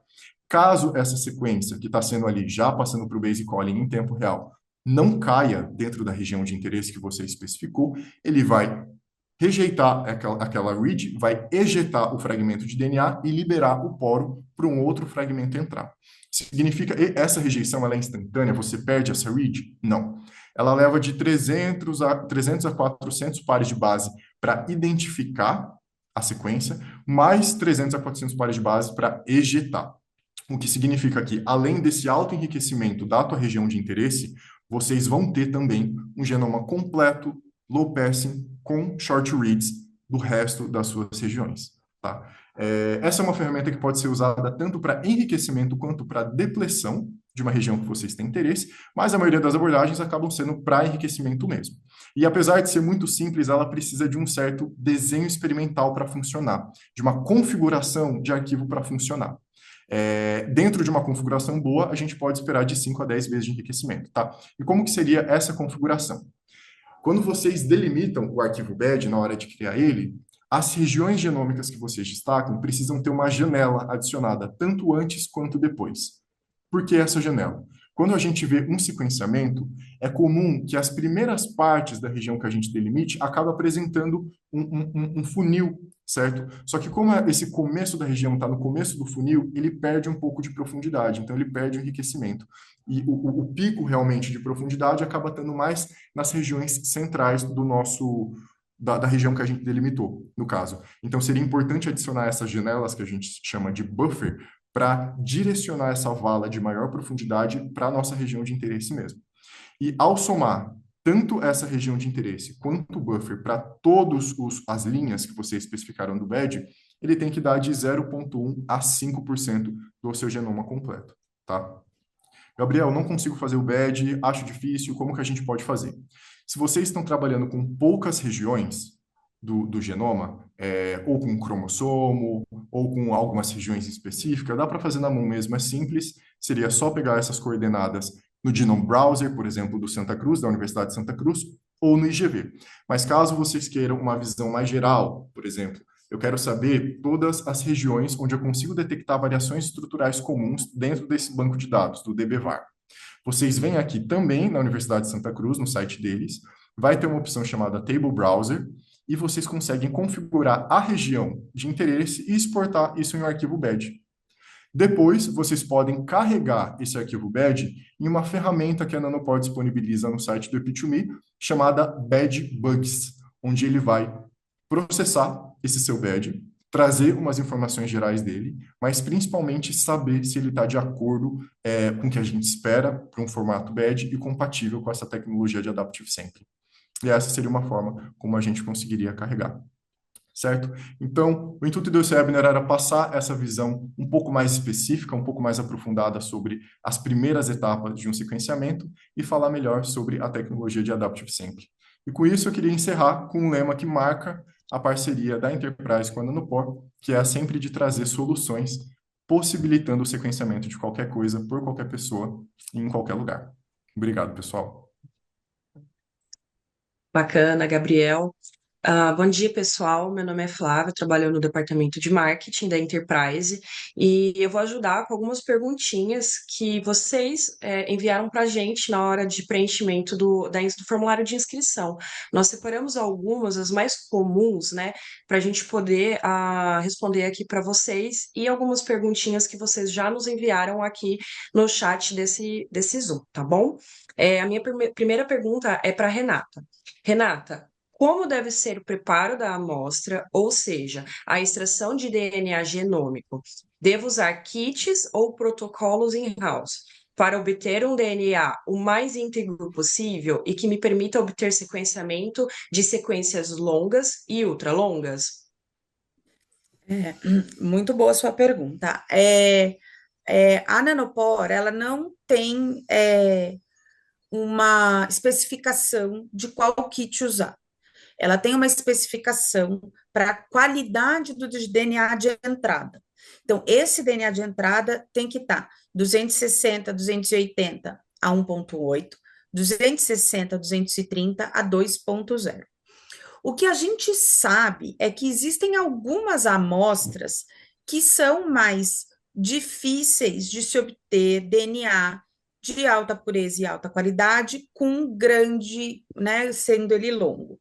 Caso essa sequência que está sendo ali, já passando para o base calling em tempo real, não caia dentro da região de interesse que você especificou, ele vai rejeitar aquela read, vai ejetar o fragmento de DNA e liberar o poro para um outro fragmento entrar. Significa que essa rejeição ela é instantânea? Você perde essa read? Não. Ela leva de 300 a 400 pares de base para identificar a sequência, mais 300 a 400 pares de base para ejetar. O que significa que, além desse auto-enriquecimento da tua região de interesse, vocês vão ter também um genoma completo, low passing, com short reads do resto das suas regiões, tá? Essa é uma ferramenta que pode ser usada tanto para enriquecimento quanto para depleção de uma região que vocês têm interesse, mas a maioria das abordagens acabam sendo para enriquecimento mesmo. E apesar de ser muito simples, ela precisa de um certo desenho experimental para funcionar, de uma configuração de arquivo para funcionar. Dentro de uma configuração boa, a gente pode esperar de 5 a 10 vezes de enriquecimento, tá? E como que seria essa configuração? Quando vocês delimitam o arquivo BED na hora de criar ele, as regiões genômicas que vocês destacam precisam ter uma janela adicionada, tanto antes quanto depois. Por que essa janela? Quando a gente vê um sequenciamento, é comum que as primeiras partes da região que a gente delimite acaba apresentando um funil, certo? Só que como esse começo da região está no começo do funil, ele perde um pouco de profundidade, então ele perde o enriquecimento. E o pico realmente de profundidade acaba estando mais nas regiões centrais do nosso da região que a gente delimitou, no caso. Então, seria importante adicionar essas janelas que a gente chama de buffer para direcionar essa vala de maior profundidade para a nossa região de interesse mesmo. E ao somar tanto essa região de interesse quanto o buffer para todas as linhas que vocês especificaram do BED, ele tem que dar de 0,1 a 5% do seu genoma completo, tá? Gabriel, não consigo fazer o BED, acho difícil, como que a gente pode fazer? Se vocês estão trabalhando com poucas regiões do genoma, ou com um cromossomo, ou com algumas regiões específicas, dá para fazer na mão mesmo, é simples, seria só pegar essas coordenadas no Genome Browser, por exemplo, do Santa Cruz, da Universidade de Santa Cruz, ou no IGV. Mas caso vocês queiram uma visão mais geral, por exemplo, eu quero saber todas as regiões onde eu consigo detectar variações estruturais comuns dentro desse banco de dados, do DBVAR. Vocês vêm aqui também na Universidade de Santa Cruz, no site deles, vai ter uma opção chamada Table Browser, e vocês conseguem configurar a região de interesse e exportar isso em um arquivo BED. Depois, vocês podem carregar esse arquivo BED em uma ferramenta que a Nanopore disponibiliza no site do Epitome, chamada BED Bugs, onde ele vai processar esse seu BED, trazer umas informações gerais dele, mas principalmente saber se ele está de acordo com o que a gente espera para um formato BED e compatível com essa tecnologia de Adaptive Sampling. E essa seria uma forma como a gente conseguiria carregar, certo? Então, o intuito desse webinar era passar essa visão um pouco mais específica, um pouco mais aprofundada sobre as primeiras etapas de um sequenciamento e falar melhor sobre a tecnologia de Adaptive Sampling. E com isso eu queria encerrar com um lema que marca a parceria da Enterprise com a Nanopore, que é a sempre de trazer soluções possibilitando o sequenciamento de qualquer coisa por qualquer pessoa em qualquer lugar. Obrigado, pessoal. Bacana, Gabriel. Bom dia, pessoal. Meu nome é Flávia, trabalho no departamento de marketing da Enterprise e eu vou ajudar com algumas perguntinhas que vocês enviaram para a gente na hora de preenchimento do formulário de inscrição. Nós separamos algumas, as mais comuns, né, para a gente poder responder aqui para vocês e algumas perguntinhas que vocês já nos enviaram aqui no chat desse Zoom, tá bom? A minha primeira pergunta é para Renata. Renata, como deve ser o preparo da amostra, ou seja, a extração de DNA genômico? Devo usar kits ou protocolos in-house para obter um DNA o mais íntegro possível e que me permita obter sequenciamento de sequências longas e ultralongas? Muito boa a sua pergunta. A Nanopore, ela não tem uma especificação de qual kit usar. Ela tem uma especificação para a qualidade do DNA de entrada. Então, esse DNA de entrada tem que estar 260, 280 a 1.8, 260, 230 a 2.0. O que a gente sabe é que existem algumas amostras que são mais difíceis de se obter DNA de alta pureza e alta qualidade com grande, né, sendo ele longo.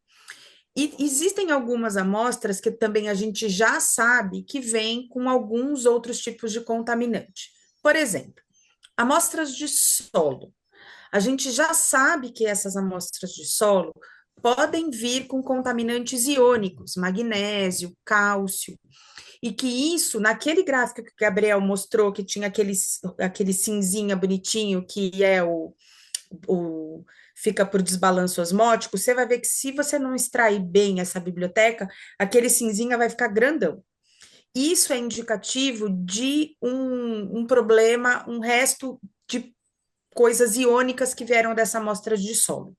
E existem algumas amostras que também a gente já sabe que vêm com alguns outros tipos de contaminante. Por exemplo, amostras de solo. A gente já sabe que essas amostras de solo podem vir com contaminantes iônicos, magnésio, cálcio, e que isso, naquele gráfico que o Gabriel mostrou, que tinha aquele cinzinha bonitinho, que é fica por desbalanço osmótico, você vai ver que se você não extrair bem essa biblioteca, aquele cinzinha vai ficar grandão. Isso é indicativo de um problema, um resto de coisas iônicas que vieram dessa amostra de solo.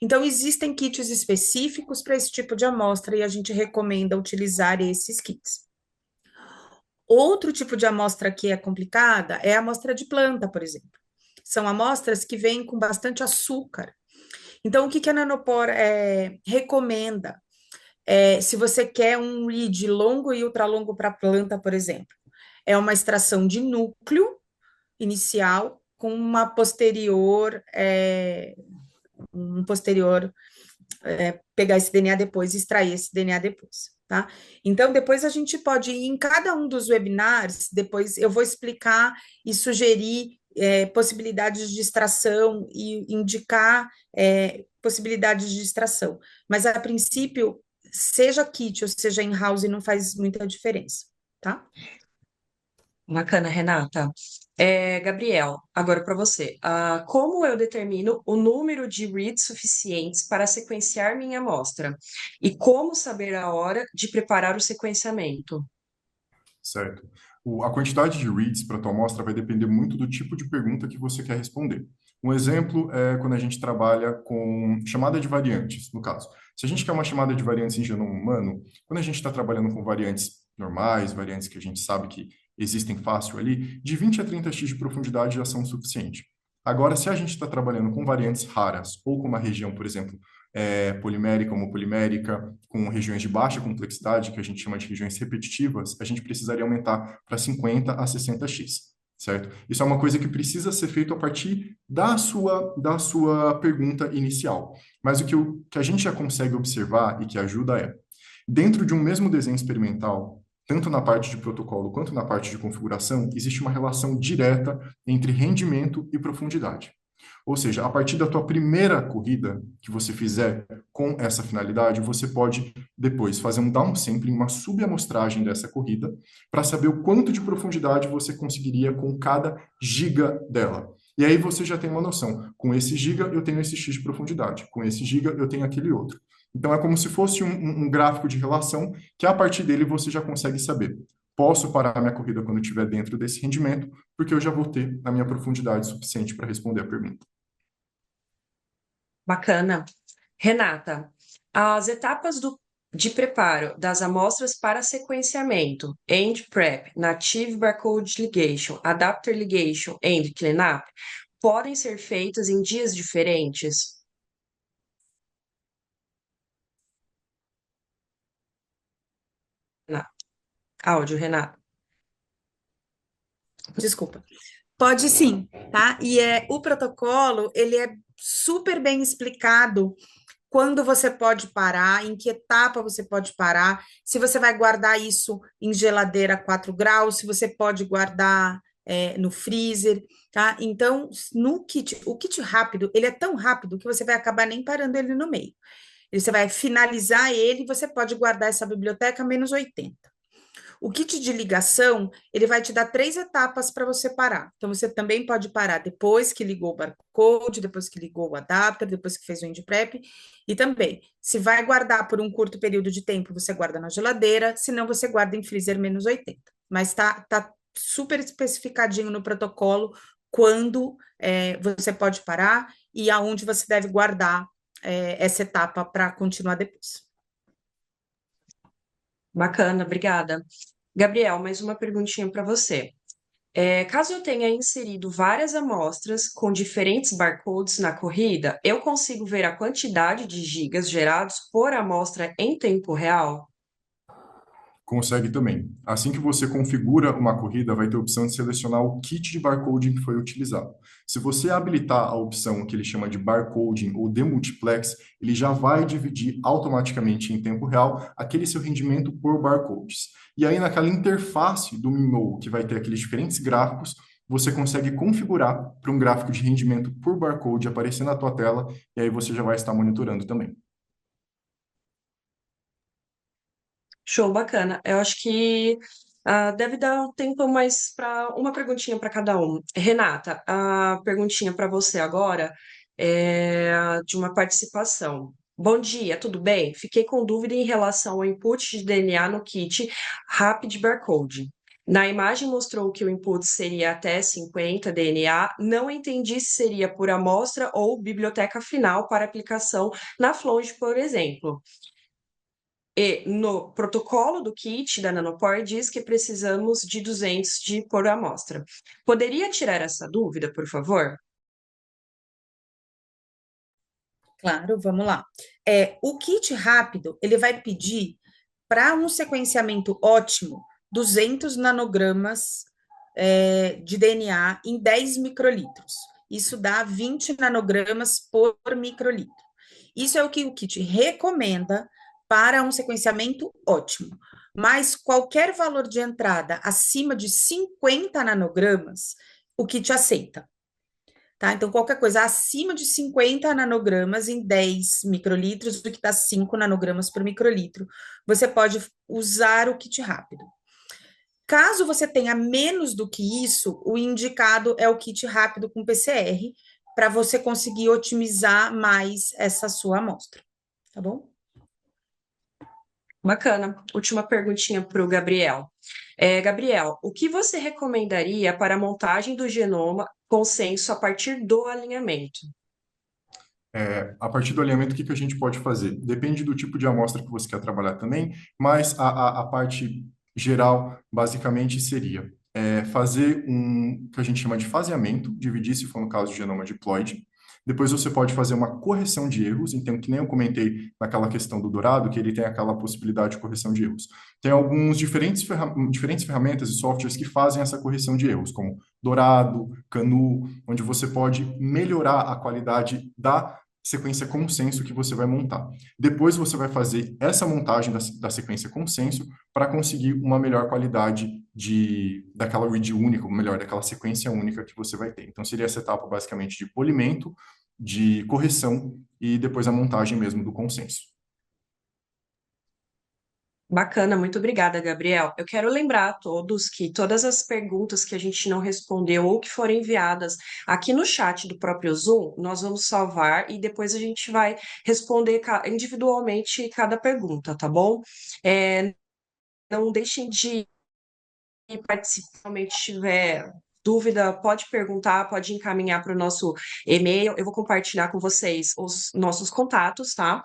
Então, existem kits específicos para esse tipo de amostra e a gente recomenda utilizar esses kits. Outro tipo de amostra que é complicada é a amostra de planta, por exemplo. São amostras que vêm com bastante açúcar. Então, o que a Nanopore recomenda? Se você quer um lead longo e ultralongo para planta, por exemplo, é uma extração de núcleo inicial com uma posterior, pegar esse DNA depois, extrair esse DNA depois, tá? Então, depois a gente pode ir em cada um dos webinars, depois eu vou explicar e sugerir possibilidades de extração e indicar possibilidades de extração. Mas, a princípio, seja kit ou seja in-house, não faz muita diferença, tá? Bacana, Renata. Gabriel, agora para você. Como eu determino o número de reads suficientes para sequenciar minha amostra? E como saber a hora de preparar o sequenciamento? Certo. A quantidade de reads para a tua amostra vai depender muito do tipo de pergunta que você quer responder. Um exemplo é quando a gente trabalha com chamada de variantes, no caso. Se a gente quer uma chamada de variantes em genoma humano, quando a gente está trabalhando com variantes normais, variantes que a gente sabe que existem fácil ali, de 20 a 30x de profundidade já são suficiente. Agora, se a gente está trabalhando com variantes raras ou com uma região, por exemplo, polimérica, homopolimérica, com regiões de baixa complexidade, que a gente chama de regiões repetitivas, a gente precisaria aumentar para 50 a 60x, certo? Isso é uma coisa que precisa ser feito a partir da sua pergunta inicial. Mas o que a gente já consegue observar e que ajuda dentro de um mesmo desenho experimental, tanto na parte de protocolo quanto na parte de configuração, existe uma relação direta entre rendimento e profundidade. Ou seja, a partir da tua primeira corrida que você fizer com essa finalidade, você pode depois fazer um downsampling, uma subamostragem dessa corrida, para saber o quanto de profundidade você conseguiria com cada giga dela. E aí você já tem uma noção. Com esse giga, eu tenho esse X de profundidade. Com esse giga, eu tenho aquele outro. Então, é como se fosse um gráfico de relação que, a partir dele, você já consegue saber. Posso parar minha corrida quando estiver dentro desse rendimento, porque eu já vou ter a minha profundidade suficiente para responder a pergunta. Bacana. Renata, as etapas de preparo das amostras para sequenciamento, end prep, native barcode ligation, adapter ligation, and cleanup, podem ser feitas em dias diferentes? Áudio, Renata. Desculpa. Pode sim, tá? E o protocolo, ele é super bem explicado quando você pode parar, em que etapa você pode parar, se você vai guardar isso em geladeira a 4 graus, se você pode guardar no freezer, tá? Então, o kit rápido, ele é tão rápido que você vai acabar nem parando ele no meio. Você vai finalizar ele e você pode guardar essa biblioteca a -80. O kit de ligação, ele vai te dar 3 etapas para você parar. Então, você também pode parar depois que ligou o barcode, depois que ligou o adapter, depois que fez o end prep. E também, se vai guardar por um curto período de tempo, você guarda na geladeira, senão você guarda em freezer -80. Mas tá super especificadinho no protocolo quando você pode parar e aonde você deve guardar essa etapa para continuar depois. Bacana, obrigada. Gabriel, mais uma perguntinha para você. Caso eu tenha inserido várias amostras com diferentes barcodes na corrida, eu consigo ver a quantidade de gigas gerados por amostra em tempo real? Consegue também. Assim que você configura uma corrida, vai ter a opção de selecionar o kit de barcoding que foi utilizado. Se você habilitar a opção que ele chama de barcoding ou demultiplex, ele já vai dividir automaticamente em tempo real aquele seu rendimento por barcodes. E aí, naquela interface do Minnow, que vai ter aqueles diferentes gráficos, você consegue configurar para um gráfico de rendimento por barcode aparecer na tua tela, e aí você já vai estar monitorando também. Show, bacana. Eu acho que deve dar um tempo mais para uma perguntinha para cada um. Renata, a perguntinha para você agora é de uma participação. Bom dia, tudo bem? Fiquei com dúvida em relação ao input de DNA no kit Rapid Barcode. Na imagem mostrou que o input seria até 50 DNA. Não entendi se seria por amostra ou biblioteca final para aplicação na Flonge, por exemplo. E no protocolo do kit da Nanopore diz que precisamos de 200 por amostra. Poderia tirar essa dúvida, por favor? Claro, vamos lá. O kit rápido, ele vai pedir para um sequenciamento ótimo 200 nanogramas de DNA em 10 microlitros. Isso dá 20 nanogramas por microlitro. Isso é o que o kit recomenda para um sequenciamento ótimo. Mas qualquer valor de entrada acima de 50 nanogramas, o kit aceita. Tá? Então, qualquer coisa acima de 50 nanogramas em 10 microlitros, do que dá 5 nanogramas por microlitro, você pode usar o kit rápido. Caso você tenha menos do que isso, o indicado é o kit rápido com PCR, para você conseguir otimizar mais essa sua amostra, tá bom? Bacana. Última perguntinha para o Gabriel. Gabriel, o que você recomendaria para a montagem do genoma consenso a partir do alinhamento? A partir do alinhamento, o que que a gente pode fazer? Depende do tipo de amostra que você quer trabalhar também, mas a parte geral, basicamente, seria fazer que a gente chama de faseamento, dividir, se for no caso, de genoma diploide. Depois você pode fazer uma correção de erros, então, que nem eu comentei naquela questão do dourado, que ele tem aquela possibilidade de correção de erros. Tem alguns diferentes ferramentas e softwares que fazem essa correção de erros, como Dourado, Canu, onde você pode melhorar a qualidade da sequência consenso que você vai montar. Depois você vai fazer essa montagem da sequência consenso para conseguir uma melhor qualidade daquela read única, ou melhor, daquela sequência única que você vai ter. Então, seria essa etapa basicamente de polimento, de correção e depois a montagem mesmo do consenso. Bacana, muito obrigada, Gabriel. Eu quero lembrar a todos que todas as perguntas que a gente não respondeu ou que forem enviadas aqui no chat do próprio Zoom, nós vamos salvar e depois a gente vai responder individualmente cada pergunta, tá bom? Não deixem de participar, se realmente tiver dúvida, pode perguntar, pode encaminhar para o nosso e-mail. Eu vou compartilhar com vocês os nossos contatos, tá?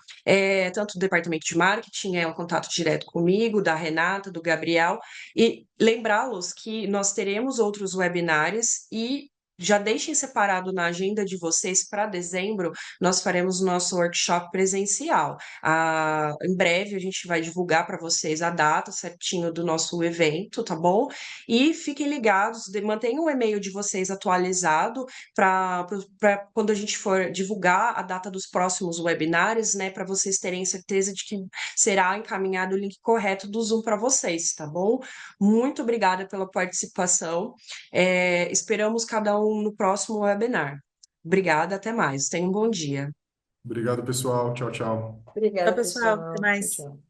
Tanto do departamento de marketing, é um contato direto comigo, da Renata, do Gabriel, e lembrá-los que nós teremos outros webinários e já deixem separado na agenda de vocês para dezembro, nós faremos o nosso workshop presencial. Em breve a gente vai divulgar para vocês a data certinho do nosso evento, tá bom? E fiquem ligados, mantenham o e-mail de vocês atualizado para quando a gente for divulgar a data dos próximos webinários, né? Para vocês terem certeza de que será encaminhado o link correto do Zoom para vocês, tá bom? Muito obrigada pela participação. Esperamos cada um no próximo webinar. Obrigada, até mais. Tenham um bom dia. Obrigado, pessoal. Tchau, tchau. Tchau, Obrigada, pessoal. Até pessoal. Tchau, mais. tchau.